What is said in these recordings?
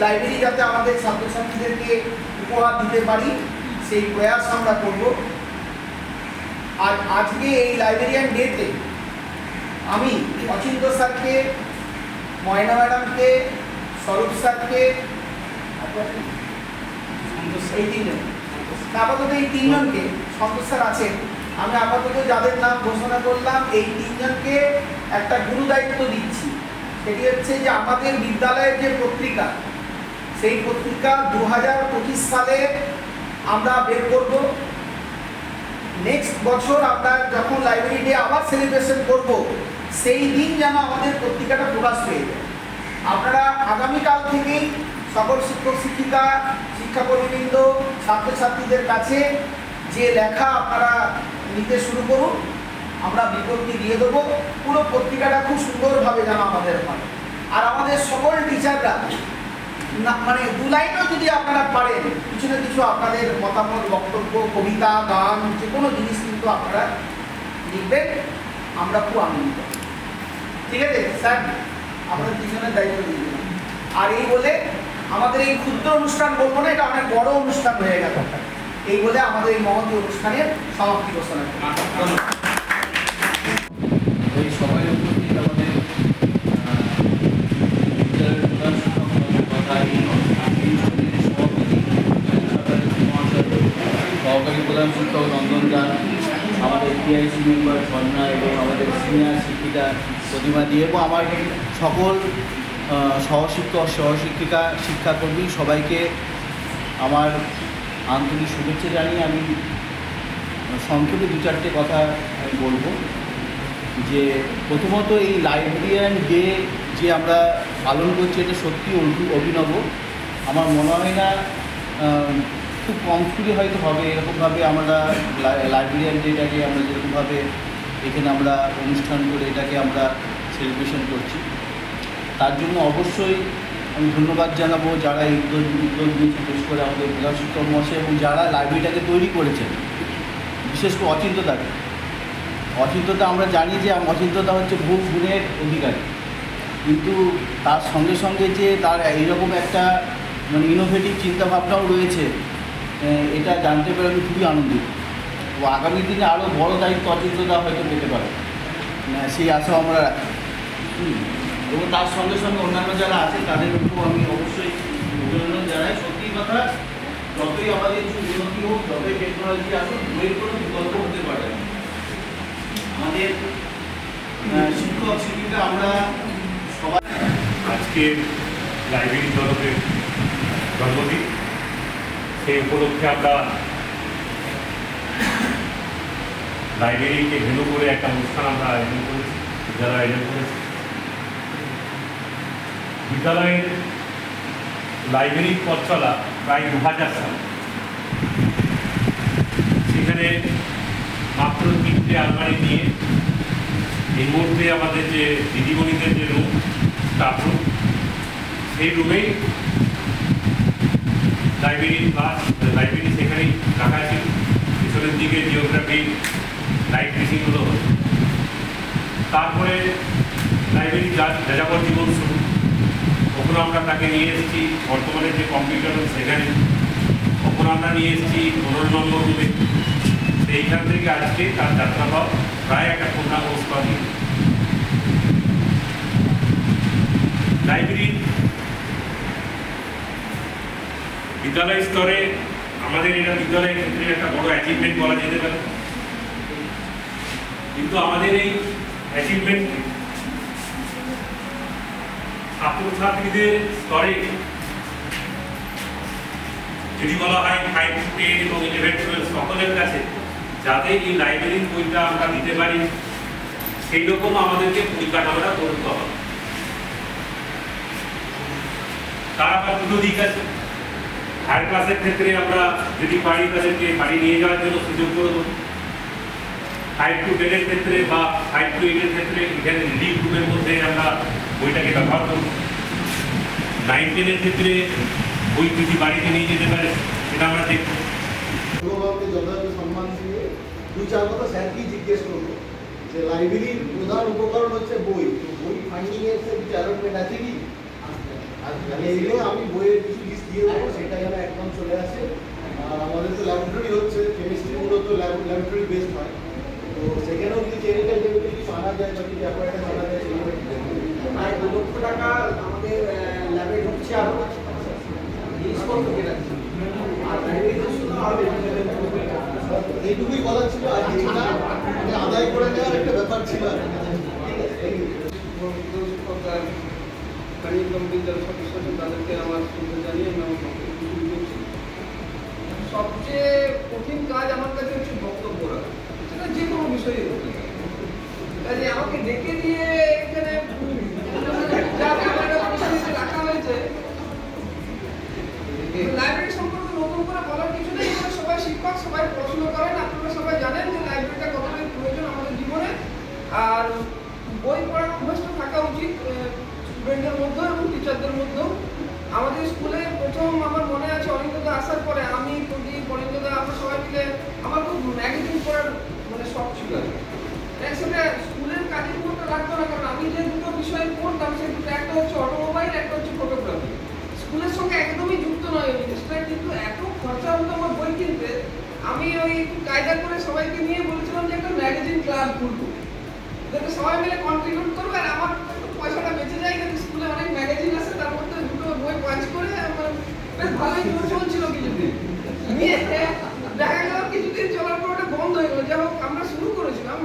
Library যাতে আমাদের ছাত্রছাত্রীদেরকে উপহার দিতে পারি সেই প্রয়াস আমরা করব। আর আজকে এই লাইব্রেরিয়ান ডেতে আমি অচিন্ত স্যারকে, ময়না ম্যাডামকে, স্বরূপ স্যারকে, এই তিনজন, আপাতত এই তিনজনকে, সন্তোষ স্যার আছেন, আমি আপাতত যাদের নাম ঘোষণা করলাম এই তিনজনকে একটা গুরু দায়িত্ব দিচ্ছি। সেটি হচ্ছে যে আমাদের বিদ্যালয়ের যে পত্রিকা, সেই পত্রিকা 2025 সালে আমরা বের করব। নেক্সট বছর আমরা যখন লাইব্রেরি ডে আবার সেলিব্রেশন করব, সেই দিন যেন আমাদের পত্রিকাটা প্রকাশ পেয়ে যায়। আপনারা আগামীকাল থেকেই সকল শিক্ষক শিক্ষিকা, শিক্ষাকর্মীবৃন্দ, ছাত্রছাত্রীদের কাছে যে লেখা আপনারা নিতে শুরু করুন, আমরা বিজ্ঞপ্তি দিয়ে দেবো। পুরো পত্রিকাটা খুব সুন্দরভাবে যেন আমাদের হয়। আর আমাদের সকল টিচাররা মানে 2 লাইনও যদি আপনারা পারেন, কিছু না কিছু আপনাদের মতামত, বক্তব্য, কবিতা, গান, যে কোনো জিনিস কিন্তু আপনারা লিখবেন, আমরা খুব আনন্দিত। ঠিক আছে স্যার, আমাদের পিছনের দায়িত্ব দিয়ে দিলাম। আর এই বলে আমাদের এই ক্ষুদ্র অনুষ্ঠান বলবো না, এটা অনেক বড় অনুষ্ঠান হয়ে গেল। এই বলে আমাদের এই মহতী অনুষ্ঠানের সমাপ্তি ঘোষণা করি। ওই সবাই উপস্থিত আমাদের বিদ্যালয়ের প্রধান শিক্ষক সহকারী প্রধান শিক্ষক রঞ্জন দাস, আমাদের টিআইসি মেম্বার ঝর্ণা এবং আমাদের সিনিয়র শিক্ষিকা প্রতিমা দিয়ে এবং আমার সকল সহশিক্ষক, সহশিক্ষিকা, শিক্ষাকর্মী সবাইকে আমার আন্তরিক শুভেচ্ছা জানিয়ে আমি সংক্ষেপে 2-4টে কথা আমি বলবো। যে প্রথমত এই লাইব্রেরিয়ান ডে যে আমরা পালন করছি, এটা সত্যি অভিনব। আমার মনে হয় না খুব কম স্কুলে হয়তো হবে এরকমভাবে আমরা লাইব্রেরিয়ান ডেটাকে আমরা যেরকমভাবে এখানে আমরা অনুষ্ঠান করে এটাকে আমরা সেলিব্রেশন করছি। তার জন্য অবশ্যই আমি ধন্যবাদ জানাবো যারা এই উদ্যোগ নিয়েছে, বিশেষ করে আমাদের প্রধান শিক্ষক মহাশয় এবং যারা লাইব্রেরিটাকে তৈরি করেছেন, বিশেষ করে অচিন্ত্যতা আমরা জানি যে অচিন্ত্যতা হচ্ছে বহু গুণের অধিকারী, কিন্তু তার সঙ্গে সঙ্গে যে তার এইরকম একটা মানে ইনোভেটিভ চিন্তাভাবনাও রয়েছে, এটা জানতে পেরে আমি খুবই আনন্দিত। ও আগামী দিনে আরও বড় দায়িত্ব অচিন্ত্যতা হয়তো পেতে পারে, সেই আশা আমরা রাখি। এবং তার সঙ্গে সঙ্গে অন্যান্য যারা আছে তাদের উপর আমি অবশ্যই অভিনন্দন জানাই। সত্যি কথা, যতই আমাদের উন্নতি হোক, যতই টেকনোলজি আসুক, বইয়ের কোনো বিকল্প হতে পারে না। আমাদের শিক্ষক শিক্ষিকা আমরা সবাই আজকে লাইব্রেরি তরফের জন্মদিন, সেই উপলক্ষে আমরা লাইব্রেরিকে ভেন্যু করে একটা অনুষ্ঠান আমরা আয়োজন করেছি, বিদ্যালয় আয়োজন করেছি। বিদ্যালয়ের লাইব্রেরির পথ চলা প্রায় 2000 সাল। সেখানে মাত্র 3টে আলমারি নিয়ে এই মুহূর্তে আমাদের যে দিদিমণিদের যে রুম, স্টাফ রুম, সেই রুমেই লাইব্রেরি সেখানেই রাখা ছিল। পিছনের দিকে জিওগ্রাফি লাইট রিসিংগুলো হতো। তারপরে লাইব্রেরি যাযাবর জীবন শুরু, কখনো আমরা তাকে নিয়ে এসেছি বর্তমানে যে কম্পিউটার রুম সেখানে, কখনো আমরা নিয়ে এসেছি 15 নম্বর রুমে। এইখান থেকে আজকে তার যাত্রাপথ প্রায় একটা পূর্ণাবস্থায়। লাইব্রেরি বিদ্যালয় স্তরে আমাদের এটা বিদ্যালয়ের ক্ষেত্রে একটা বড় অ্যাচিভমেন্ট বলা যেতে পারে, কিন্তু আমাদের এই অ্যাচিভমেন্ট ছাত্রছাত্রীদের স্তরে যদি বলা হয় 5 to 10 এবং 11-12 সকলের কাছে যাতে এই লাইব্রেরির বইটা আমরা দিতে পারি, সেই রকম আমাদেরকে পরিকাঠামোটা করতে হবে। তার আবার দুটো দিক আছে। হায়ার ক্লাসের ক্ষেত্রে আমরা যদি পারি তাদেরকে বাড়ি নিয়ে যাওয়ার জন্য সুযোগ করে দেবো। 5 to 10 এর ক্ষেত্রে বা 5 to 8 এর ক্ষেত্রে এখানে রিডিং রুমের মধ্যে আমরা বইটাকে ব্যবহার করব। 9-10 এর ক্ষেত্রে বই যদি বাড়িতে নিয়ে যেতে পারে সেটা আমরা দেখব। যথাযথ সম্মান দিয়ে 2-4 কথা স্যারকেই জিজ্ঞেস করবো যে লাইব্রেরির প্রধান উপকরণ হচ্ছে বই। বই ফাইন্ডিং এর কিছু অ্যালটমেন্ট আছে কি? এলে আমি বইয়ের কিছু লিস্ট দিয়ে দেবো, সেটা যেন একদম চলে আসে। আর আমাদের তো ল্যাবরেটরি হচ্ছে, কেমিস্ট্রি মূলত ল্যাবরেটরি বেসড হয়, তো সেখানেও যদি ক্লিনিক্যাল টেবিলে কিছু আনা যায় বা কিছু অ্যাপয়েন্টমেন্ট আনা যায়, সেইভাবে প্রায় 2 লক্ষ টাকা আমাদের ল্যাবে ঢুকছে। আরও জিনিসপত্র কেনাচ্ছি, আর লাইব্রেরিতে শুধু আরও এইটুকুই কথা ছিল। আর যেটা আদায় করে নেওয়ার একটা ব্যাপার ছিল। ঠিক আছে। তাদেরকে আমার জানিয়ে আমি আমার বক্তব্য করছি। সবচেয়ে কঠিন কাজ আমার কাছে হচ্ছে বক্তব্য রাখা, সেটা যে কোনো বিষয়ে হতে পারে। কাজে আমাকে ডেকে দিয়ে এখানে রাখা হয়েছে, লাইব্রেরি সম্পর্কে নতুন করে বলার কিছু নেই। এখানে সবাই শিক্ষক, সবাই পড়াশোনা করেন, আপনারা সবাই জানেন যে লাইব্রেরিটা কতটা প্রয়োজন আমাদের জীবনে। আর বই পড়ার অভ্যাসটা থাকা উচিত স্টুডেন্টদের মধ্যে এবং টিচারদের মধ্যেও। আমাদের স্কুলে প্রথম আমার মনে আছে অনিন্দদা আসার পরে আমি প্রদীপ অনিন্দদা আমরা সবাই মিলে আমার খুব ম্যাগাজিন পড়ার মানে শখ ছিল। সেটা স্কুলের কাজের মধ্যে লাগতো না, কারণ আমি যে দুটো বিষয় পড়তাম সেই দুটো, একটা হচ্ছে অটোমোবাইল, একটা হচ্ছে ফটোগ্রাফি। স্কুলের সঙ্গে একদমই যুক্ত নয় ওই জিনিসটা, কিন্তু এত খরচা হতো আমার বই কিনতে। আমি ওই কায়দা করে সবাইকে নিয়ে বলেছিলাম যে একটা ম্যাগাজিন ক্লাব খুলবো, যাতে সবাই মিলে কন্ট্রিবিউট করবে আর আমার পয়সাটা বেঁচে যায়। কিন্তু স্কুলে অনেক ম্যাগাজিন আছে, তার মধ্যে দুটো বই পাঁচ করে আমার বেশ ভালোই চলছিল কিছুদিন। নিয়ে দেখা গেল কিছুদিন চলার পর ওটা বন্ধ হয়ে গেল। যাই হোক, আমরা শুরু করেছিলাম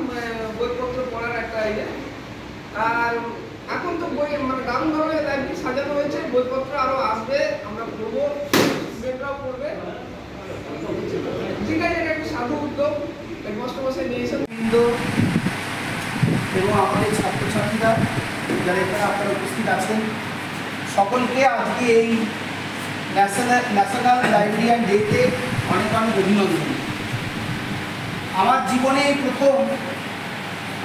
বইপত্র পড়ার একটা ইয়ে। আর এখন তো বই মানে দারুণ ধরনের লাইব্রেরি সাজানো হয়েছে, বইপত্র আরো আসবে, আমরা পড়বো, স্টুডেন্টরাও পড়বে। ঠিক আছে, এটা একটা সাধু উদ্যোগ হেডমাস্টার নিয়েছেন এবং আমাদের ছাত্রছাত্রীরা যারা এখানে আপনারা উপস্থিত আছেন, সকলকে আজকে এই ন্যাশনাল লাইব্রেরিয়ান ডেতে অনেক অনেক অভিনন্দন। আমার জীবনে প্রথম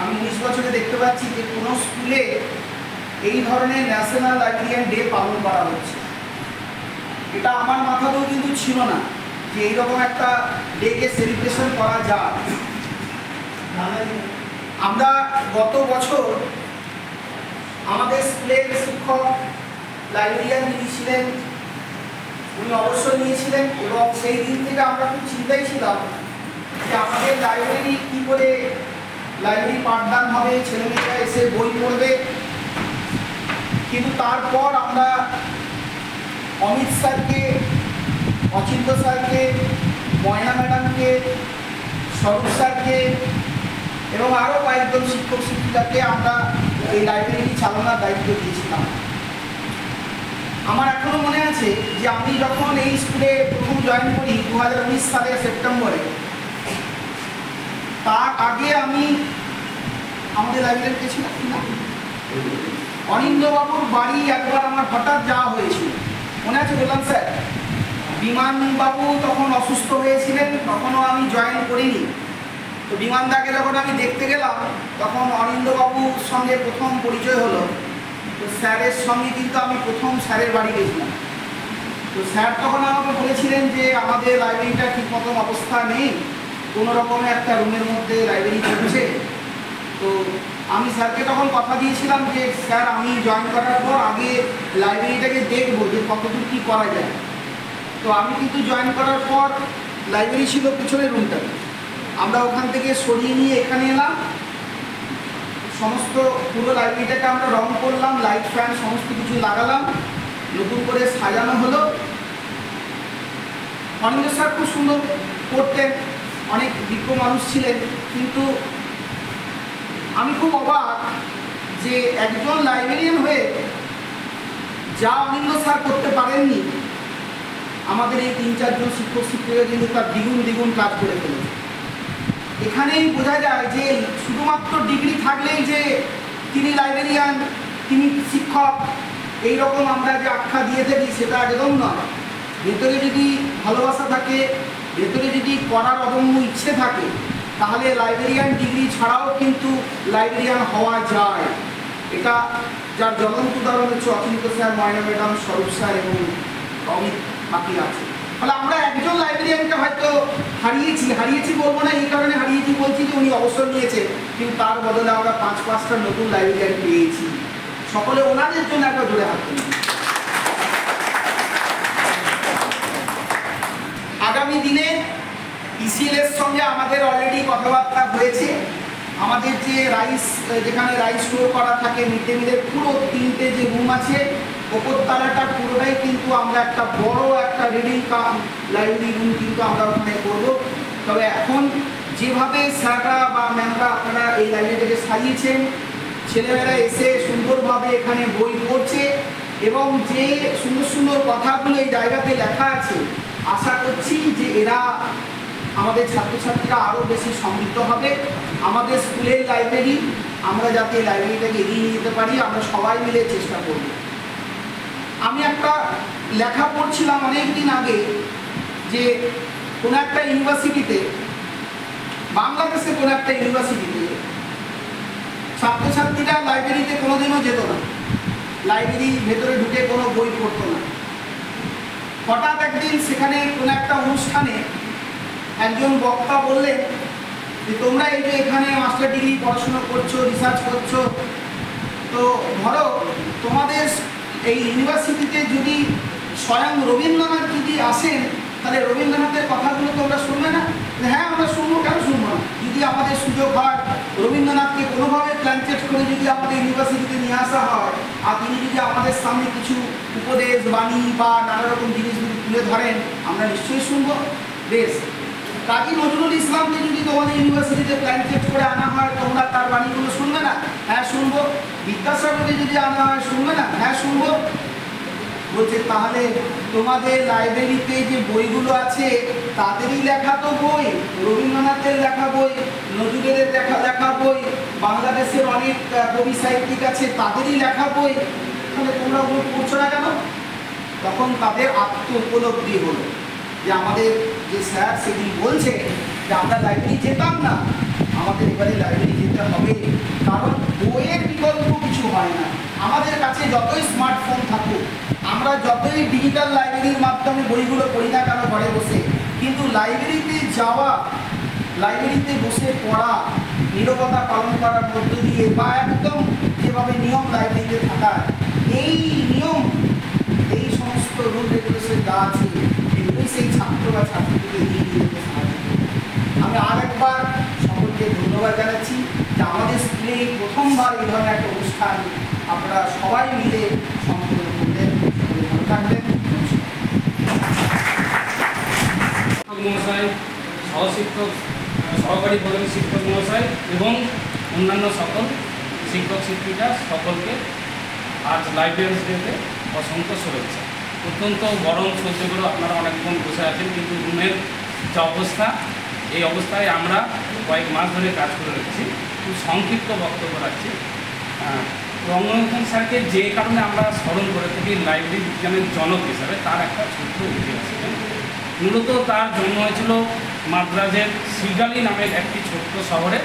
আমি 19 বছরে দেখতে পাচ্ছি যে কোনো স্কুলে এই ধরনের ন্যাশনাল লাইব্রেরিয়ান ডে পালন করা হচ্ছে। এটা আমার মাথাতেও কিন্তু ছিল না যে এইরকম একটা ডেকে সেলিব্রেশন করা যায়। আমরা গত বছর আমাদের স্কুলের শিক্ষক লাইব্রেরিয়ান যিনি ছিলেন উনি অবসর নিয়েছিলেন, এবং সেই দিন থেকে আমরা খুব চিন্তায় ছিলাম যে আমাদের লাইব্রেরি কী করে লাইব্রেরি পাঠদান হবে, ছেলেমেয়েরা এসে বই পড়বে। কিন্তু তারপর আমরা অমিত স্যারকে, অচিন্ত স্যারকে, ময়না ম্যাডামকে, স্বরূপ স্যারকে এবং আরও কয়েকজন শিক্ষক শিক্ষিকাকে আমরা এই লাইব্রেরি চালানোর দায়িত্ব দিয়েছিলাম। আমার এখনো মনে আছে যে আমি যখন এই স্কুলে প্রথম জয়েন করি 2019 সালের সেপ্টেম্বরে, তার আগে আমি আমাদের লাইব্রেরিতে ছিলাম না, অনিন্দবাবুর বাড়ি একবার আমার হঠাৎ যাওয়া হয়েছিল, মনে আছে? বললাম স্যার, বিমানবাবু তখন অসুস্থ হয়েছিলেন, তখনও আমি জয়েন করিনি। তো বিমানদাকে যখন আমি দেখতে গেলাম তখন অনিন্দবাবুর সঙ্গে প্রথম পরিচয় হলো। তো স্যারের সঙ্গে কিন্তু আমি প্রথম স্যারের বাড়ি গেছিলাম। তো স্যার তখন আমাকে বলেছিলেন যে আমাদের লাইব্রেরিটা ঠিক মতন অবস্থা নেই, কোনো রকমে একটা রুমের মধ্যে লাইব্রেরি চলছে। তো আমি স্যারকে তখন কথা দিয়েছিলাম যে স্যার আমি জয়েন করার পর আগে লাইব্রেরিটাকে দেখবো যে কতদূর কী করা যায়। তো আমি কিন্তু জয়েন করার পর লাইব্রেরি ছিল পিছনের রুমটাতে, আমরা ওখান থেকে সরিয়ে নিয়ে এখানে এলাম। সমস্ত পুরো লাইব্রেরিটাকে আমরা রং করলাম, লাইট ফ্যান সমস্ত কিছু লাগালাম, নতুন করে সাজানো হলো। অনিন্দ স্যার খুব সুন্দর করতেন, অনেক বিজ্ঞ মানুষ ছিলেন, কিন্তু আমি খুব অবাক যে একজন লাইব্রেরিয়ান হয়ে যা অনিন্দ স্যার করতে পারেননি, আমাদের এই 3-4 জন শিক্ষক শিক্ষিকা কিন্তু তার দ্বিগুণ কাজ করে ফেলেছে। এখানেই বোঝা যায় যে শুধুমাত্র ডিগ্রি থাকলেই যে তিনি লাইব্রেরিয়ান, তিনি শিক্ষক, এইরকম আমরা যে আখ্যা দিয়ে থাকি সেটা একদম নয়। ভেতরে যদি ভালোবাসা থাকে, ভেতরে যদি করার অদম্য ইচ্ছে থাকে, তাহলে লাইব্রেরিয়ান ডিগ্রি ছাড়াও কিন্তু লাইব্রেরিয়ান হওয়া যায়। এটা যার জ্বলন্ত উদাহরণ হচ্ছে অচিন্ত স্যার, ময়না ম্যাডাম, স্বরূপ স্যার এবং অমিত বাকি আছে। ফলে আমরা একজন লাইব্রেরিয়ানকে হয়তো হারিয়েছি বলবো না, এই কারণে হারিয়েছি বলছি যে উনি অবসর নিয়েছে, কিন্তু তার বদলে আমরা 5-5টা নতুন লাইব্রেরিয়ান পেয়েছি। সকলে ওনাদের জন্য একটা জোরে হাত তুলি। আগামী দিনে ইসিএল এর সঙ্গে আমাদের অলরেডি কথাবার্তা হয়েছে। আমাদের যে যেখানে রাইস স্টোর করা থাকে, মিড ডে মিলের পুরো 3টে যে রুম আছে, ওপরতলাটা পুরোটাই কিন্তু আমরা একটা বড় একটা রিডিং কাম লাইব্রেরি রুম কিন্তু আমরা ওখানে করব। তবে এখন যেভাবে স্যাররা বা ম্যামরা আপনারা এই লাইব্রেরিটাকে সাজিয়েছেন, ছেলেমেয়েরা এসে সুন্দরভাবে এখানে বই পড়ছে এবং যে সুন্দর সুন্দর কথাগুলো এই জায়গাতে লেখা আছে, আশা করছি যে এরা আমাদের ছাত্রছাত্রীরা আরও বেশি সমৃদ্ধ হবে। আমাদের স্কুলের লাইব্রেরি, আমরা যাতে লাইব্রেরিটাকে এগিয়ে নিয়ে যেতে পারি, আমরা সবাই মিলে চেষ্টা করব। আমি একটা লেখা পড়ছিলাম অনেক দিন আগে যে কোনো একটা ইউনিভার্সিটিতে, বাংলাদেশে কোনো একটা ইউনিভার্সিটিতে ছাত্রছাত্রীরা লাইব্রেরিতে কোনোদিনও যেত না, লাইব্রেরির ভেতরে ঢুকে কোনো বই পড়তো না। হঠাৎ একদিন সেখানে কোনো একটা অনুষ্ঠানে একজন বক্তা বললেন যে তোমরা এই যে এখানে মাস্টার ডিগ্রি পড়াশোনা করছো, রিসার্চ করছো, তো ধরো তোমাদের এই ইউনিভার্সিটিতে যদি স্বয়ং রবীন্দ্রনাথ যদি আসেন, তাহলে রবীন্দ্রনাথের কথাগুলো তোমরা শুনবে না? হ্যাঁ, আমরা শুনবো, কেন শুনবো না? যদি আমাদের সুযোগ হয়, রবীন্দ্রনাথকে কোনোভাবে প্ল্যানচেট করে যদি আমাদের ইউনিভার্সিটিতে নিয়ে আসা হয়, আর তিনি যদি আমাদের সামনে কিছু উপদেশ বাণী বা নানা রকম জিনিসগুলি তুলে ধরেন, আমরা নিশ্চয়ই শুনবো। বেশ, কাজী নজরুল ইসলামকে যদি তোমাদের ইউনিভার্সিটিতে প্ল্যানচেট করে আনা হয়, তোমরা তার বাণীগুলো শুনবে না? হ্যাঁ, শুনবো। বিদ্যাসাগরকে যদি আনা হয়, শুনবে না? হ্যাঁ, শুনবো। বলছে তাহলে তোমাদের লাইব্রেরিতে যে বইগুলো আছে তাদেরই লেখা তো বই, রবীন্দ্রনাথের লেখা বই, নজরুলের লেখা বই, বাংলাদেশের অনেক কবি সাহিত্যিক আছে তাদেরই লেখা বই, তাহলে তোমরা ওগুলো পড়ছো না কেন? তখন তাদের আত্ম উপলব্ধি হলো যে আমাদের যে স্যার সেদিন বলছে যে আমরা লাইব্রেরি যেতাম না, আমাদের এবারে লাইব্রেরি যেতে হবে, কারণ বইয়ের বিকল্প কিছু হয় না। আমাদের কাছে যতই স্মার্টফোন থাকুক, আমরা যতই ডিজিটাল লাইব্রেরির মাধ্যমে বইগুলো পড়ি না কেন ঘরে বসে, কিন্তু লাইব্রেরিতে যাওয়া, লাইব্রেরিতে বসে পড়া, নীরবতা পালন করার মধ্য দিয়ে বা একদম যেভাবে নিয়ম লাইব্রেরিতে থাকার, এই নিয়ম, এই সমস্ত রুল রেগুলেশন যা আছে, এগুলোই সেই ছাত্র বা ছাত্রীকে এগিয়ে নিয়ে যেতে সাহায্য করবে। আমি আরেকবার সকলকে ধন্যবাদ জানাচ্ছি যে আমাদের স্কুলে প্রথমবার এই ধরনের একটা অনুষ্ঠান আপনারা সবাই মিলে সম্পন্ন করলেন। ভালো থাকবেন। মহাশয়, সহশিক্ষক, সহকারী প্রধান শিক্ষক মহাশয় এবং অন্যান্য সকল শিক্ষক শিক্ষিকা সকলকে আজ লাইব্রেরিয়ান্স ডেতে অসংখ্য শুভেচ্ছা। অত্যন্ত গরম সহ্য করে আপনারা অনেকক্ষণ বসে আছেন, কিন্তু রুমের যা অবস্থা, এই অবস্থায় আমরা কয়েক মাস ধরে কাজ করে রেখেছি। খুব সংক্ষিপ্ত বক্তব্য রাখছি। রঙ্গনাথন স্যারকে যে কারণে আমরা স্মরণ করে থাকি লাইব্রেরি বিজ্ঞানের জনক হিসাবে, তার একটা ছোট্ট ইতিহাস আছে। মূলত তার জন্ম হয়েছিল মাদ্রাজের শ্রীগালি নামের একটি ছোট্ট শহরে।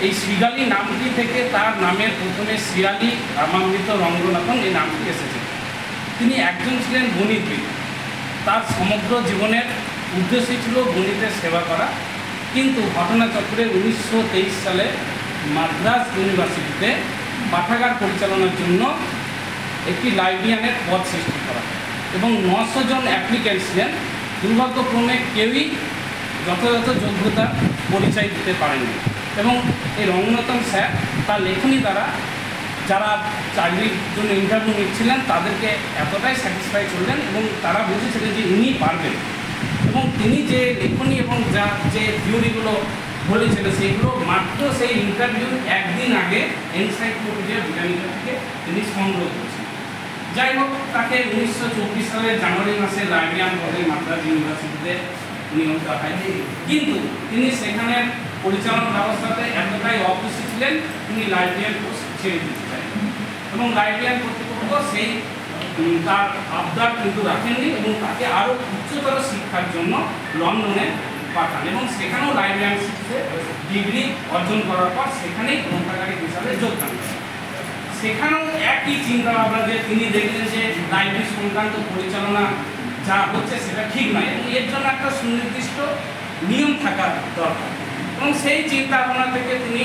এই শ্রীগালি নামটি থেকে তার নামের প্রথমে শ্রীয়ালি রামামৃত রঙ্গনাথন এই নামটি এসেছে। তিনি একজন ছিলেন গণিতবিদ। তার সমগ্র জীবনের উদ্দেশ্য ছিল গণিতের সেবা করা, কিন্তু ঘটনাচক্রে 1923 সালে মাদ্রাজ ইউনিভার্সিটিতে পাঠাগার পরিচালনার জন্য একটি লাইব্রেরিয়ানের পদ সৃষ্টি করা এবং 900 জন অ্যাপ্লিক্যান্ট ছিলেন। দুর্ভাগ্যক্রমে কেউই যথাযথ যোগ্যতার পরিচয় দিতে পারেননি এবং এই রঙ্গনাথন স্যার তার লেখনী দ্বারা যারা চাকরির জন্য ইন্টারভিউ নিচ্ছিলেন তাদেরকে এতটাই স্যাটিসফাই করলেন এবং তারা বুঝেছিলেন যে ইনি পারবেন, এবং তিনি যে লেখনী এবং যে থিওরিগুলো বলেছিলেন সেগুলো মাত্র সেই ইন্টারভিউর একদিন আগে এনসাইক্লোপিডিয়া ব্রিটানিকা থেকে তিনি সংগ্রহ করেছেন। যাই হোক, তাকে 1924 সালের জানুয়ারি মাসে লাইব্রেরিয়ান পদে মাদ্রাজ ইউনিভার্সিটিতে নিয়োগ দেওয়া হয়, কিন্তু তিনি সেখানে পরিচালনা ব্যবস্থাতে এতটাই অখুশি ছিলেন, তিনি লাইব্রেরিয়ান কোর্স ছেড়ে দিতে চান এবং লাইব্রেরিয়ান কর্তৃপক্ষ সেই তার আবদার কিন্তু রাখেননি এবং তাকে আরও উচ্চতর শিক্ষার জন্য লন্ডনে পাঠান এবং সেখানেও লাইব্রেরিয়ানশিপে ডিগ্রি অর্জন করার পর সেখানেই গ্রন্থাগারিক হিসাবে যোগদান করেন। সেখানেও একই চিন্তা ভাবনা যে তিনি দেখলেন যে লাইব্রেরি সংক্রান্ত পরিচালনা যা হচ্ছে সেটা ঠিক নয় এবং এর জন্য একটা সুনির্দিষ্ট নিয়ম থাকা দরকার, এবং সেই চিন্তা ভাবনা থেকে তিনি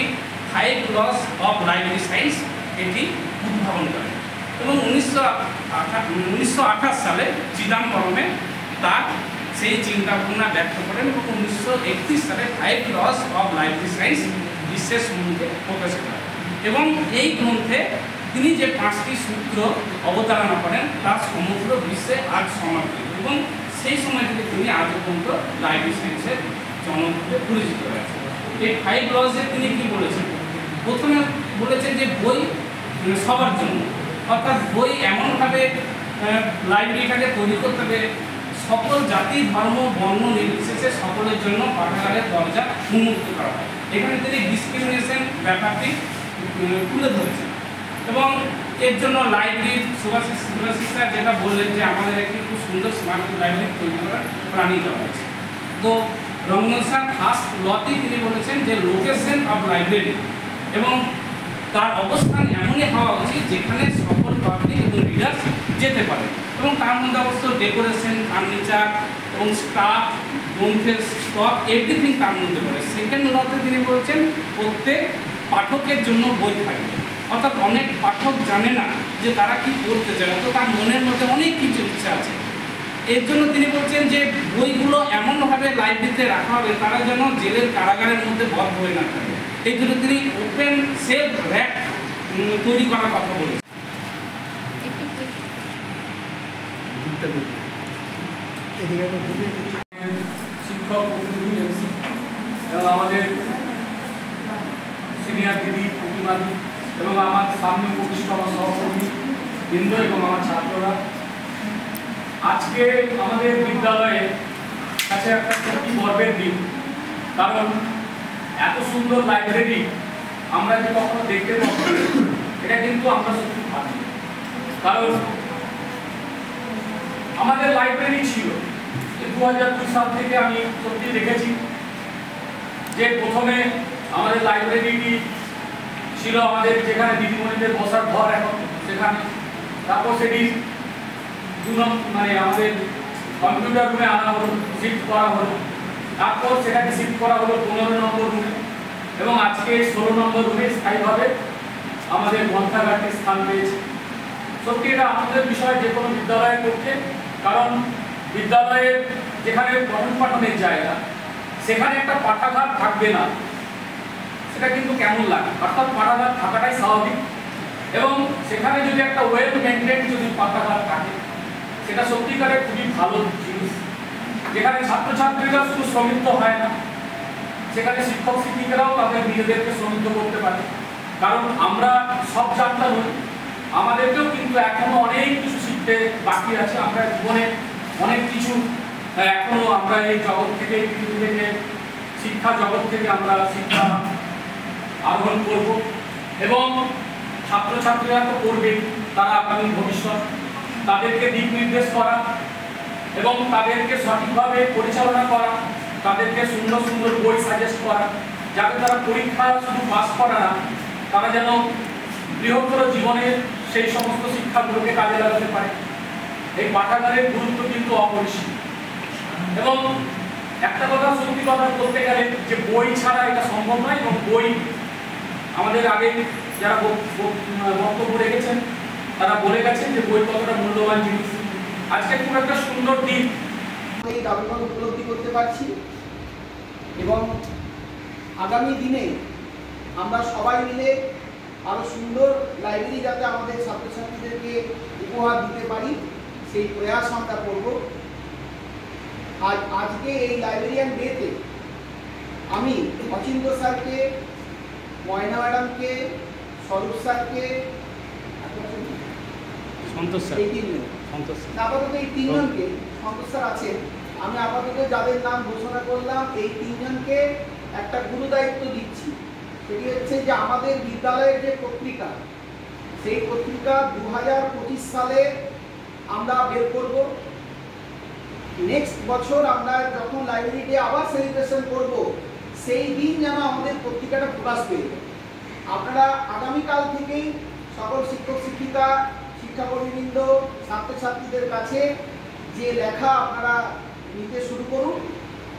5 লস অফ লাইব্রেরি সায়েন্স এটি উদ্ভাবন করেন এবং 1928 সালে চিদাম্বরমে তার সেই চিন্তা ভাবনা ব্যক্ত করেন এবং 1931 সালে 5 লস অফ লাইব্রেরি সায়েন্স বিশ্বের সম্মুখে প্রকাশ করেন এবং এই গ্রন্থে তিনি যে 5টি সূত্র অবতারণা করেন তা সমগ্র বিশ্বে আজ সমাদৃত এবং সেই সময় থেকে তিনি আজ পর্যন্ত লাইব্রেরি সায়েন্সের জনক রূপে পরিচিত হয়েছেন। এই 5 লসে তিনি কি বলেছেন? প্রথমে বলেছেন যে বই সবার জন্য, অর্থাৎ বই এমনভাবে লাইব্রেরিটাকে তৈরি করতে হবে সকল জাতি ধর্ম বর্ণ নির্বিশেষে সকলের জন্য পাঠাগারের দরজা উন্মুক্ত করা হয়। এখানে তিনি ডিসক্রিমিনেশন ব্যাপারটি তুলে ধরেছেন এবং এর জন্য লাইব্রেরির সুভাষিসরা যেটা বললেন যে আমাদের একটি খুব সুন্দর স্মার্ট লাইব্রেরি তৈরি করার প্ল্যানিং দেওয়া হয়েছে। তো রঙ্গন স্যার ফার্স্ট লতেই তিনি বলেছেন যে লোকেশন অফ লাইব্রেরি এবং তার অবস্থান এমনই হওয়া উচিত যেখানে সকল পাবলিক এবং রিডার্স যেতে পারে এবং তার মধ্যে অবশ্য ডেকোরেশন, ফার্নিচার এবং স্টাফ, গ্রন্থের স্টক এভরিথিং তার মধ্যে পড়ে। সেকেন্ড লতে তিনি বলছেন প্রত্যেক পাঠকের জন্য বই থাকবে, অর্থাৎ অনেক পাঠক জানে না যে তারা কি পড়তে চায়, অত তার মনের মধ্যে অনেক কিছু ইচ্ছা আছে। এর জন্য তিনি বলছেন যে বইগুলো এমনভাবে লাইব্রেরিতে রাখা হবে তারা যেন জেলের কারাগারের মধ্যে বদ্ধ হয়ে না থাকে। এই জন্য তিনি ওপেন সেলফ র্যাক তৈরি করার কথা বলেছেন। শিক্ষক প্রতিনিধি এমসি এবং আমাদের সিনিয়র দিদি প্রতিমাদি এবং আমার সামনে উপবিষ্ট আমার সহকর্মী বৃন্দ এবং আমার ছাত্ররা, আজকে আমাদের বিদ্যালয়ে কাছে একটা সত্যি গর্বের দিন, কারণ এত সুন্দর লাইব্রেরি আমরা যে কখনো দেখতে পাবো এটা কিন্তু আমরা সত্যি ভাবি। কারণ আমাদের লাইব্রেরি ছিল 2002 সাল থেকে আমি সত্যি দেখেছি যে প্রথমে আমাদের লাইব্রেরিটি ছিল আমাদের যেখানে দিদিমণিদের বসার ঘর এখন সেখানে, তারপর সেটি মানে আমাদের কম্পিউটার রুমে আনা হলো, শিফট করা হলো, তারপর সেটাকে শিফট করা হলো 15 নম্বর রুমে এবং আজকে 16 নম্বর রুমে স্থায়ীভাবে আমাদের গ্রন্থাগারটি স্থান পেয়েছে। সত্যি এটা আমাদের বিষয় যে কোনো বিদ্যালয়ে পড়তে, কারণ বিদ্যালয়ের যেখানে পঠন পাঠনের জায়গা সেখানে একটা পাঠাগার থাকবে না, সেটা কিন্তু কেমন লাগে, অর্থাৎ পাঠাগার থাকাটাই স্বাভাবিক এবং সেখানে যদি একটা ওয়েল মেনটেন যদি পাঠাগার থাকে সেটা সত্যিকারের খুবই ভালো জিনিস, যেখানে ছাত্রছাত্রীরা শুধু সমৃদ্ধ হয় না, সেখানে শিক্ষক শিক্ষিকারাও তাদের নিজেদেরকে সমৃদ্ধ করতে পারে। কারণ আমরা সব জানতা নই, আমাদেরকেও কিন্তু এখনো অনেক কিছু শিখতে বাকি আছে। আমরা জীবনে অনেক কিছু এখনো আমরা এই জগৎ থেকে, পৃথিবী থেকে, শিক্ষা জগৎ থেকে আমরা শিক্ষা আহরণ করব এবং ছাত্রছাত্রীরা তো করবেই, তারা আগামী ভবিষ্যৎ, তাদেরকে দিক নির্দেশ করা এবং তাদেরকে সঠিকভাবে পরিচালনা করা, তাদেরকে সুন্দর সুন্দর বই সাজেস্ট করা, যাতে তারা পরীক্ষা শুধু পাস করা না, তারা যেন বৃহত্তর জীবনের সেই সমস্ত শিক্ষাগুলোকে কাজে লাগাতে পারে। এই পাঠাগারের গুরুত্ব কিন্তু অপরিসীম এবং একটা কথা সত্যি কথা বলতে গেলে যে বই ছাড়া এটা সম্ভব নয় এবং বই আমাদের আগে যারা বক্তব্য রেখেছেন তারা বলে গেছেন যে বই কতটা মূল্যবান জিনিস। আজকে খুব একটা সুন্দর দিন এই দাবিগুলো উপলব্ধি করতে পারছি এবং আগামী দিনে আমরা সবাই মিলে আরো সুন্দর লাইব্রেরি যাতে আমাদের ছাত্রছাত্রীদেরকে উপহার দিতে পারি সেই প্রয়াস আমরা করব। আজকে এই লাইব্রেরিয়ান ডেতে আমি অচিন্ত স্যারকে, ময়না ম্যাডামকে, স্বরূপ স্যারকে, সন্তোষ স্যার, আপাতত এই তিনজনকে, সন্তোষ স্যার আছেন, আমি আপাতত যাদের নাম ঘোষণা করলাম এই তিনজনকে একটা গুরু দায়িত্ব দিচ্ছি। সেটি হচ্ছে যে আমাদের বিদ্যালয়ের যে পত্রিকা, সেই পত্রিকা 2025 সালে আমরা বের করব। নেক্সট বছর আমরা যখন লাইব্রেরি ডে আবার সেলিব্রেশন করব সেই দিন যেন আমাদের পত্রিকাটা প্রকাশ পেয়ে যায়। আপনারা আগামীকাল থেকেই সকল শিক্ষক শিক্ষিকা, শিক্ষাকর্মীবৃন্দ, ছাত্রছাত্রীদের কাছে যে লেখা আপনারা নিতে শুরু করুন,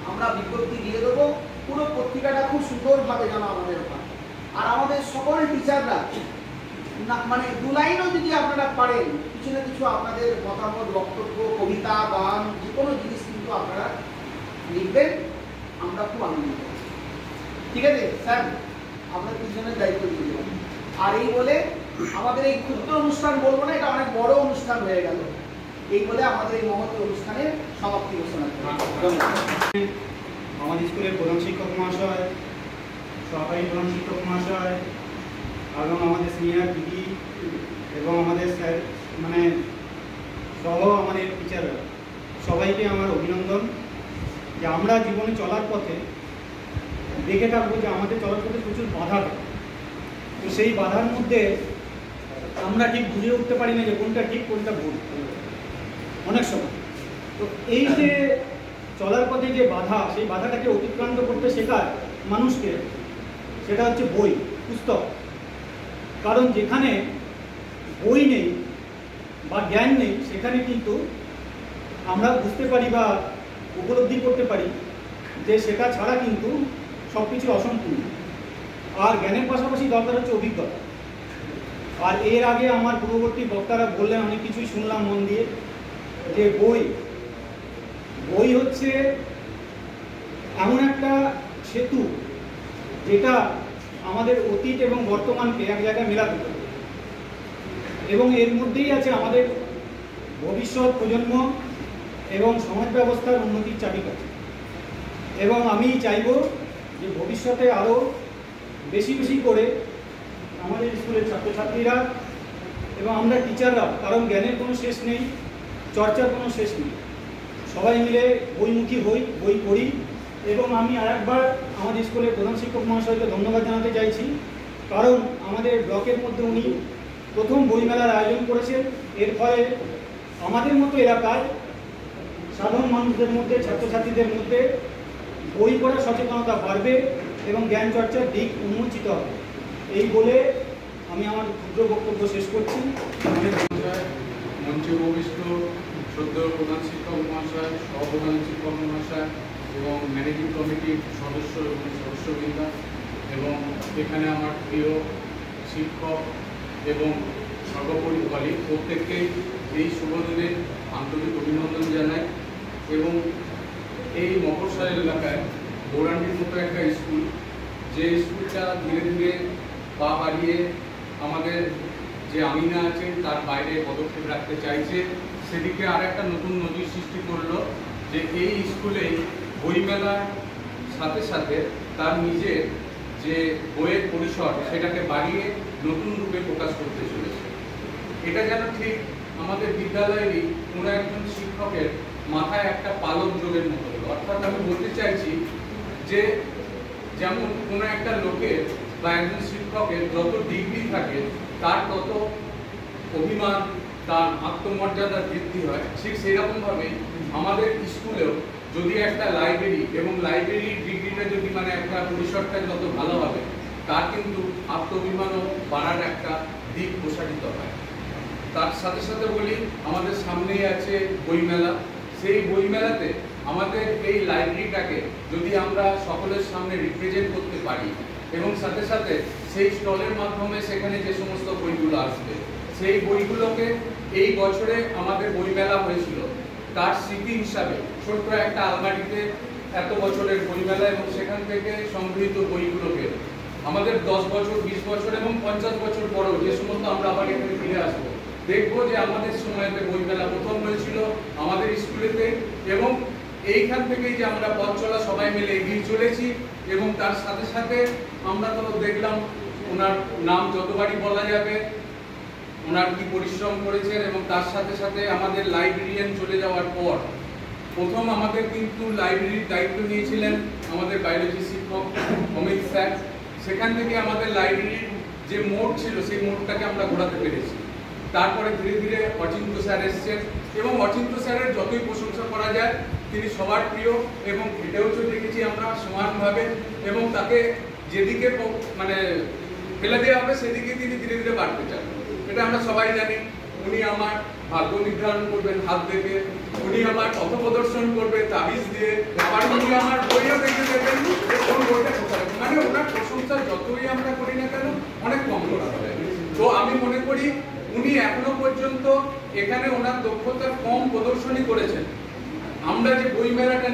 আমরা বিজ্ঞপ্তি দিয়ে দেবো। পুরো পত্রিকাটা খুব সুন্দরভাবে যেন আমাদের পায়। আর আমাদের সকল টিচাররা মানে 2 লাইনও যদি আপনারা পারেন, কিছু না কিছু আপনাদের মতামত, বক্তব্য, কবিতা, গান, যে কোনো জিনিস কিন্তু আপনারা লিখবেন, আমরা খুব আনন্দিত। ঠিক আছে স্যার, আমরা তিনজনের দায়িত্ব দিয়ে দেবো। আর এই বলে আমাদের এই ক্ষুদ্র অনুষ্ঠান বলবো না, এটা অনেক বড় অনুষ্ঠান হয়ে গেল, এই বলে আমাদের এই মহৎ অনুষ্ঠানের সমাপ্তি ঘোষণা করি। আমাদের স্কুলের প্রধান শিক্ষক মহাশয়, সহকারী প্রধান শিক্ষক মহাশয়, এবং আমাদের সিনিয়র দিদি এবং আমাদের স্যার মানে সহ আমাদের টিচাররা সবাইকে আমার অভিনন্দন যে আমরা জীবনে চলার পথে দেখে থাকবো যে আমাদের চলার পথে প্রচুর বাধা থাকে। তো সেই বাধার মধ্যে আমরা ঠিক বুঝে উঠতে পারি না যে কোনটা ঠিক কোনটা ভুল অনেক সময়। তো এই যে চলার পথে যে বাধা, সেই বাধাটাকে অতিক্রান্ত করতে শেখায় মানুষকে, সেটা হচ্ছে বই, পুস্তক। কারণ যেখানে বই নেই বা জ্ঞান নেই সেখানে কিন্তু আমরা বুঝতে পারি বা উপলব্ধি করতে পারি যে সেটা ছাড়া কিন্তু সব কিছু অসম্পূর্ণ। আর জ্ঞানের পাশাপাশি দরকার হচ্ছে অভিজ্ঞতা। আর এর আগে আমার পূর্ববর্তী বক্তারা বললেন, অনেক কিছুই শুনলাম মন দিয়ে, যে বই হচ্ছে এমন একটা সেতু যেটা আমাদের অতীত এবং বর্তমানকে এক জায়গায় মেলাতে পারে, এবং এর মধ্যেই আছে আমাদের ভবিষ্যৎ প্রজন্ম এবং সমাজ ব্যবস্থার উন্নতির চাবিকাঠি। এবং আমি চাইব যে ভবিষ্যতে আরও বেশি বেশি করে আমাদের স্কুলের ছাত্রছাত্রীরা এবং আমরা টিচাররা, কারণ জ্ঞানের কোনো শেষ নেই, চর্চার কোনো শেষ নেই, সবাই মিলে বইমুখী হই, বই পড়ি। এবং আমি আরেকবার আমাদের স্কুলের প্রধান শিক্ষক মহাশয়কে ধন্যবাদ জানাতে চাইছি, কারণ আমাদের ব্লকের মধ্যে উনি প্রথম বইমেলার আয়োজন করেছেন। এর ফলে আমাদের মতো এলাকায় সাধারণ মানুষদের মধ্যে, ছাত্রছাত্রীদের মধ্যে বই পড়ার সচেতনতা বাড়বে এবং জ্ঞান চর্চার দিক উন্মোচিত হবে। এই বলে আমি আমার ক্ষুদ্র বক্তব্য শেষ করছি। মঞ্চে উপবিষ্ট শ্রদ্ধেয় প্রধান শিক্ষক মহাশয়, সহপ্রধান শিক্ষক মহাশয় এবং ম্যানেজিং কমিটির সদস্য এবং সদস্যবৃন্দ, এবং এখানে আমার প্রিয় শিক্ষক এবং সর্বোপরি কলিগ, প্রত্যেককে এই শুভ দিনে আন্তরিক অভিনন্দন জানাই। এবং এই মফস্বল এলাকায় গৌরাঙ্গীর মতো একটা স্কুল, যে স্কুলটা ধীরে ধীরে পা বাড়িয়ে আমাদের যে আমিনা আছে তার বাইরে পদক্ষেপ রাখতে চাইছে, সেদিকে আর একটা নতুন নজির সৃষ্টি করলো যে এই স্কুলে বইমেলার সাথে সাথে তার নিজের যে বইয়ের পরিসর সেটাকে বাড়িয়ে নতুন রূপে প্রকাশ করতে চলেছে। এটা যেন ঠিক আমাদের বিদ্যালয়েরই কোনো একজন শিক্ষকের মাথায় একটা পালক যোগের মতো হলো। অর্থাৎ আমি বলতে চাইছি যে যেমন কোনো একটা লোকের বা একজন শিক্ষকের যত ডিগ্রি থাকে তার তত অভিমান, তার আত্মমর্যাদা বৃদ্ধি হয়, ঠিক সেরকমভাবেই আমাদের স্কুলেও যদি একটা লাইব্রেরি এবং লাইব্রেরির ডিগ্রিটা যদি মানে একটা পরিসরটা যত ভালো হবে, তার কিন্তু আত্মঅভিমানও বাড়ার একটা দিক প্রসারিত হয়। তার সাথে সাথে বলি, আমাদের সামনেই আছে বইমেলা। সেই বইমেলাতে আমাদের এই লাইব্রেরিটাকে যদি আমরা সকলের সামনে রিপ্রেজেন্ট করতে পারি এবং সাথে সাথে সেই স্টলের মাধ্যমে সেখানে যে সমস্ত বইগুলো আসবে, সেই বইগুলোকে এই বছরে আমাদের বইমেলা হয়েছিল তার স্মৃতি হিসাবে ছোট্ট একটা আলমারিতে এত বছরের বইমেলা এবং সেখান থেকে সংগৃহীত বইগুলোকে আমাদের 10 বছর, 20 বছর এবং 50 বছর পরেও যে সমস্ত আমরা আবার এখানে ফিরে আসবো, দেখবো যে আমাদের সময়তে বইমেলা প্রথম হয়েছিল আমাদের স্কুলেতে। এবং এইখান থেকেই যে আমরা পথ চলা সবাই মিলে এগিয়ে চলেছি। এবং তার সাথে সাথে আমরা তো দেখলাম ওনার নাম যতবারই বলা যাবে ওনার কি পরিশ্রম করেছেন। এবং তার সাথে সাথে আমাদের লাইব্রেরিয়ান চলে যাওয়ার পর প্রথম আমাদের কিন্তু লাইব্রেরির দায়িত্ব নিয়েছিলেন আমাদের বায়োলজি শিক্ষক অমিত স্যার। সেখান থেকে আমাদের লাইব্রেরির যে মোড় ছিল সেই মোড়টাকে আমরা ঘোরাতে পেরেছি। তারপরে ধীরে ধীরে অচিন্ত স্যার এসছেন এবং অচিন্ত স্যারের যতই প্রশংসা করা যায় তিনি সবার প্রিয় এবং খেটেও দেখেছি আমরা সমানভাবে, এবং তাকে যেদিকে মানে ফেলে দেওয়া হবে সেদিকে তিনি ধীরে ধীরে বাড়তে চান। এটা আমরা সবাই জানি। উনি আমার ভাগ্য নির্ধারণ করবেন হাত দেখে, উনি আমার পথ প্রদর্শন করবে তাবিজ দিয়ে, আবার উনি আমার বইও দেখে দেবেন কোন বইটা কোথায়। মানে ওনার প্রশংসা যতই আমরা করি না কেন অনেক কম করা হবে। তো আমি মনে করি উনি এখনো পর্যন্ত এখানে ওনার দক্ষতার কম প্রদর্শনী করেছেন। আমরা যে বইমেলাটা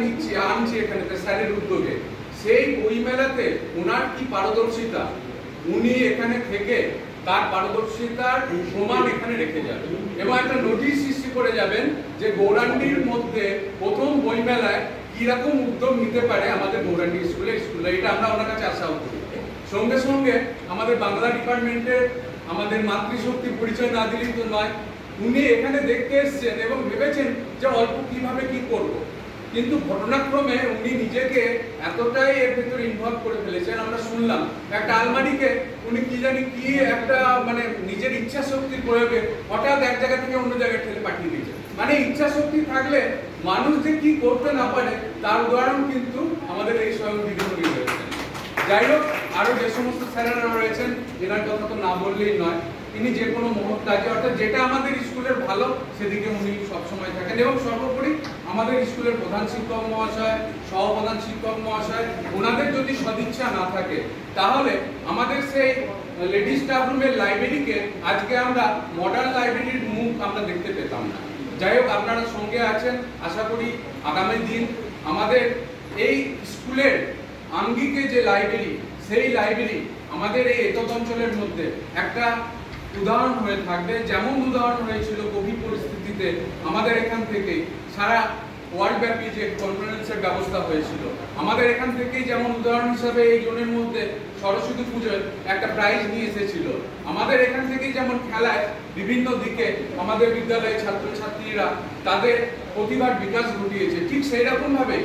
আনছি এখানে স্যারের উদ্যোগে, সেই বইমেলাতে ওনার কি পারদর্শিতা, উনি এখানে থেকে তার পারদর্শিতার প্রমাণ এখানে রেখে যাবেন এবং একটা নোটিশ সৃষ্টি করে যাবেন যে গৌরাঙ্গীর মধ্যে প্রথম বইমেলায় কিরকম উদ্যোগ নিতে পারে আমাদের গৌরাঙ্গী স্কুলে। এটা আমরা ওনার কাছে আশা করি। সঙ্গে সঙ্গে আমাদের বাংলা ডিপার্টমেন্টের আমাদের মাতৃশক্তির পরিচয় না দিলেই তো নয়, উনি এখানে দেখতে এসেছেন এবং ভেবেছেন যে অল্প কিভাবে কি করব, কিন্তু ঘটনাক্রমে উনি নিজেকে এতটাই এর ভেতরে ইনভলভ করে ফেলেছেন। আমরা শুনলাম একটা আলমারিকে উনি কি জানি কি একটা মানে নিজের ইচ্ছা শক্তির প্রয়োগে হঠাৎ এক জায়গা থেকে অন্য জায়গায় ঠেলে পাঠিয়ে দিয়েছে। মানে ইচ্ছা শক্তি থাকলে মানুষ যে কি করতে না পারে তার উদাহরণ কিন্তু আমাদের এই স্বয়ং দিদিমণি রয়েছেন। যাই হোক, আরো যে সমস্ত স্যারেরা রয়েছেন এনার কথা তো না বললেই নয়, তিনি যে কোনো মুহূর্ত আছে অর্থাৎ যেটা আমাদের স্কুলের ভালো সেদিকে উনি সবসময় থাকেন। এবং সর্বোপরি আমাদের স্কুলের প্রধান শিক্ষক মহাশয়, সহপ্রধান শিক্ষক মহাশয়, ওনাদের যদি সদিচ্ছা না থাকে তাহলে আমাদের সেই লেডিস স্টাফ রুমের লাইব্রেরিকে আজকে আমরা মডার্ন লাইব্রেরির মুখ আমরা দেখতে পেতাম না। যাই হোক, আপনারা সঙ্গে আছেন, আশা করি আগামী দিন আমাদের এই স্কুলের আঙ্গিকে যে লাইব্রেরি, সেই লাইব্রেরি আমাদের এই এতদ অঞ্চলের মধ্যে একটা উদাহরণ হয়ে থাকবে। যেমন উদাহরণ হয়েছিল কোভিড পরিস্থিতিতে আমাদের এখান থেকে সারা ওয়ার্ল্ড ব্যাপী যে কনফারেন্সের ব্যবস্থা হয়েছিল, আমাদের এখান থেকেই যেমন উদাহরণ হিসাবে এই জোনের মধ্যে সরস্বতী পুজোর একটা প্রাইজ নিয়ে এসেছিল, আমাদের এখান থেকেই যেমন খেলায় বিভিন্ন দিকে আমাদের বিদ্যালয়ের ছাত্রছাত্রীরা তাদের প্রতিভার বিকাশ ঘটিয়েছে, ঠিক সেই রকম ভাবে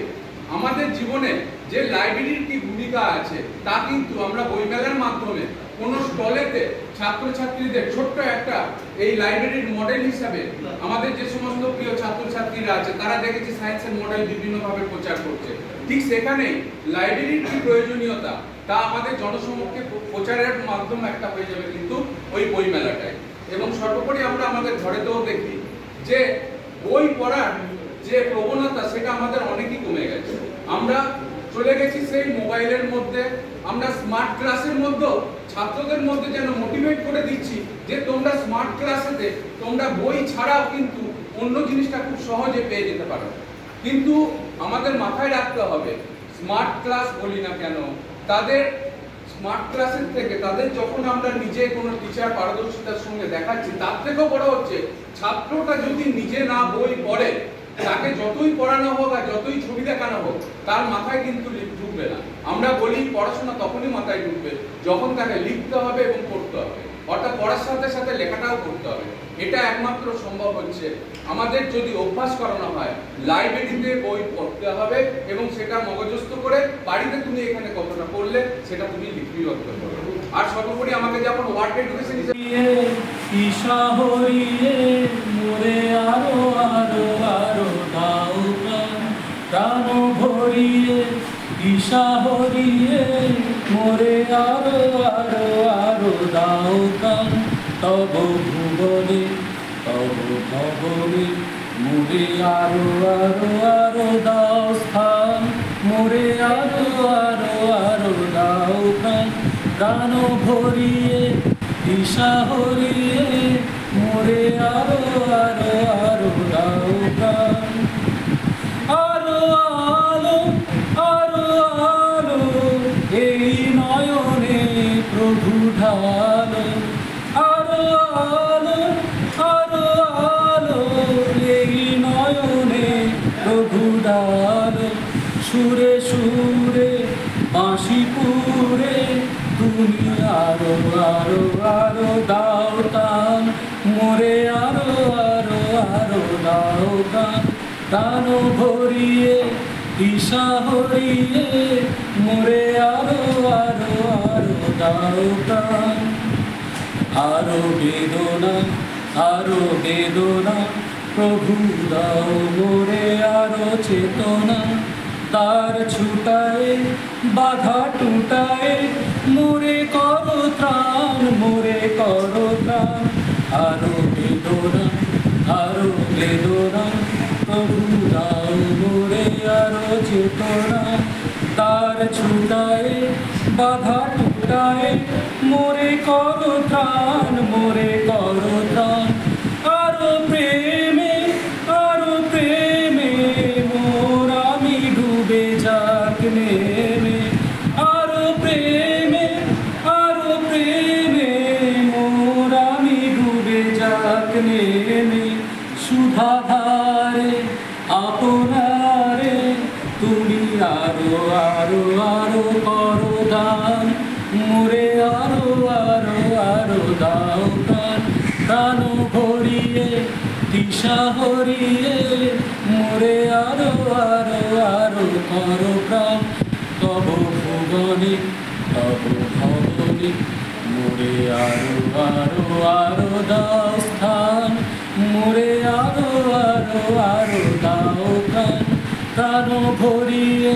আমাদের জীবনে যে লাইব্রেরির কি ভূমিকা আছে তা কিন্তু আমরা বইমেলার মাধ্যমে কোনো স্টলেতে ছাত্রছাত্রীদের ছোট্ট একটা এই লাইব্রেরির মডেল হিসাবে আমাদের যে সমস্ত প্রিয় ছাত্রছাত্রীরা আছে তারা দেখেছি সায়েন্সের মডেল বিভিন্নভাবে প্রচার করছে। ঠিক সেখানেই লাইব্রেরির কি প্রয়োজনীয়তা তা আমাদের জনসমক্ষে প্রচারের মাধ্যম একটা হয়ে যাবে কিন্তু ওই বইমেলাটাই। এবং সর্বোপরি আমরা আমাদের ঘরেতেও দেখি যে বই পড়ার যে প্রবণতা সেটা আমাদের অনেকই কমে গেছে। আমরা চলে গেছি সেই মোবাইলের মধ্যে, আমরা স্মার্ট ক্লাসের মধ্যে ছাত্রদের মধ্যে যেন মোটিভেট করে দিচ্ছি যে তোমরা স্মার্ট ক্লাসেতে তোমরা বই ছাড়াও কিন্তু অন্য জিনিসটা খুব সহজে পেয়ে যেতে পারো। কিন্তু আমাদের মাথায় রাখতে হবে স্মার্ট ক্লাস বলি না কেন, তাদের স্মার্ট ক্লাসের থেকে তাদের যখন আমরা নিজে কোনো টিচার পারদর্শিতার সঙ্গে দেখাচ্ছি তার থেকেও বড় হচ্ছে ছাত্রটা যদি নিজে না বই পড়ে, তাকে যতই পড়ানো হোক আর যতই ছবি দেখানো হোক তার মাথায় কিন্তু ঢুকবে না। আমরা বলি পড়াশোনা তখনই মাথায় ঢুকবে যখন তাকে লিখতে হবে এবং পড়তে হবে, অর্থাৎ পড়ার সাথে সাথে লেখাটাও করতে হবে। এটা একমাত্র সম্ভব হচ্ছে আমাদের যদি অভ্যাস করানো হয় লাইব্রেরিতে বই পড়তে হবে এবং সেটা মগজস্থ করে বাড়িতে তুমি এখানে কতটা পড়লে সেটা তুমি লিপিবদ্ধ করবে। আর সর্বোপরি আমাকে যেমন ওয়ার্ড এডুকেশন হিসেবে মোরে আরো আরো আরো দাও প্রাণ ভরিয়ে দিশা হরিয়ে মোরে আরো আরো আরো দাও প্রাণ তব ভুবনে তব ভবনে মোরে আরো আরো আরো দাও স্থান মোরে আরো আরো আরো দাও প্রাণ প্রাণ ভরিয়ে দিশা হরিয়ে মোরে আরো আরো আরো দাও প্রাণ আরো আলো আরো আলো এই নয়নে প্রভু ঢালো আরো আলো আরো আলো এই নয়নে প্রভু ঢালো সুরে সুরে বাঁশি পুরে তুমি আরো আরো আরো দাও টান মোরে আরো আরো আরো দাও টান টান ভরিয়ে দিশা হরিয়ে মোরে আরো আরো আরো দাও টান আরো বেদনা প্রভু দাও মোরে আরো চেতনা তার ছুটায় বাধা টুটায় মোরে করো ত্রাণ মোরে করো ত্রাণ আরো বেদনা প্রভু দাও মোরে আরো চেতনা তার ছুটায় বাধা টুটায় মোরে করো ত্রাণ মোরে করো ত্রাণ আরো প্রেমে মোর আমি ডুবে যাক নেমে আরো প্রেমে মোর আমি ডুবে যাক নেমে সুধাধারে আপনারে তুমি আরো আরো আরো করো দান প্রাণ ভরিয়ে দিশা হরিয়ে মোরে আরো আরো আরো করো প্রাণ তব ভুবনে তব ভবনে মোরে আরো আরো আরো দাও স্থান মোরে আরো আরো আরো দাও প্রাণ প্রাণ ভরিয়ে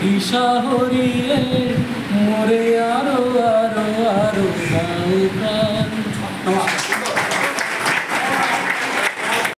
দিশা হরিয়ে